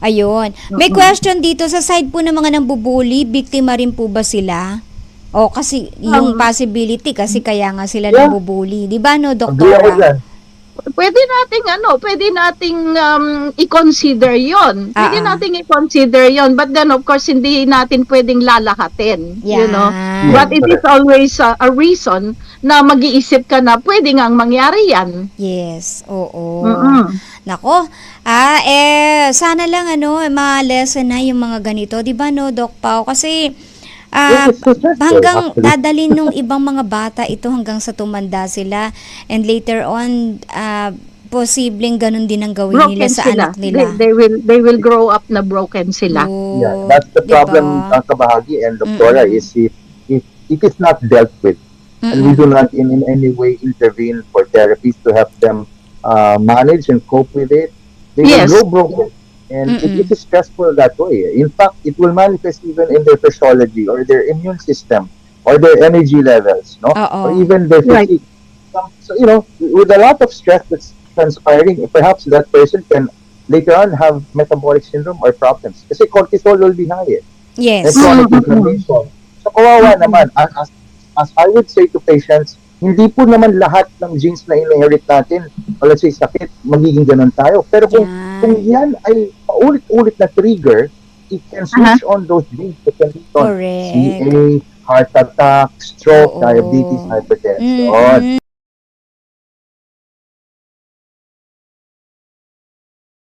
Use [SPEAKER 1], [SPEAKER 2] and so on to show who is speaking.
[SPEAKER 1] Ayun. May question dito sa side po ng mga nambubuli, biktima rin po ba sila? O kasi yung possibility kasi kaya nga sila
[SPEAKER 2] Yeah.
[SPEAKER 1] nambubuli. Di ba no,
[SPEAKER 2] Agree ako
[SPEAKER 1] Doktora?
[SPEAKER 2] dyan.
[SPEAKER 3] Pwede nating i-consider 'yon. Pwede
[SPEAKER 1] Ah.
[SPEAKER 3] nating i-consider 'yon, but then of course hindi natin pwedeng lalahatin, you know.
[SPEAKER 1] Yan.
[SPEAKER 3] But it is always a reason na mag-iisip ka na pwede ngang mangyari 'yan.
[SPEAKER 1] Yes, oo.
[SPEAKER 3] Mm-mm.
[SPEAKER 1] Nako, sana lang ma-lesson na yung mga ganito, 'di ba no, Doc Pao? Kasi
[SPEAKER 2] Yes, it's successful,
[SPEAKER 1] hanggang
[SPEAKER 2] actually.
[SPEAKER 1] dadalhin nung ibang mga bata ito hanggang sa tumanda sila and later on posibleng ganun din ang gawin nila
[SPEAKER 3] Broken
[SPEAKER 1] sa
[SPEAKER 3] sila.
[SPEAKER 1] anak nila.
[SPEAKER 3] They will grow up na broken sila.
[SPEAKER 2] Yeah, that's the
[SPEAKER 1] Diba?
[SPEAKER 2] problem, Kabahagi and Doktora, is if it is not dealt with, and we do not in any way intervene for therapies to help them manage and cope with it, they
[SPEAKER 3] Yes.
[SPEAKER 2] will grow broken. And it is stressful that way. In fact, it will manifest even in their physiology or their immune system or their energy levels, no?
[SPEAKER 1] Oo.
[SPEAKER 2] Or even their
[SPEAKER 3] Right.
[SPEAKER 2] physique. So, with a lot of stress that's transpiring, perhaps that person can later on have metabolic syndrome or problems. Kasi cortisol will be high.
[SPEAKER 1] Yes.
[SPEAKER 2] May chronic inflammation. So, kawawa naman. As I would say to patients, hindi po naman lahat ng genes na inherit natin, o let's say sakit, magiging ganun tayo. Pero kung yan ay paulit-ulit na trigger, it can switch on those genes that can lead on
[SPEAKER 1] Correct.
[SPEAKER 2] CA, heart attack, stroke,
[SPEAKER 1] Oo.
[SPEAKER 2] diabetes, hypertension.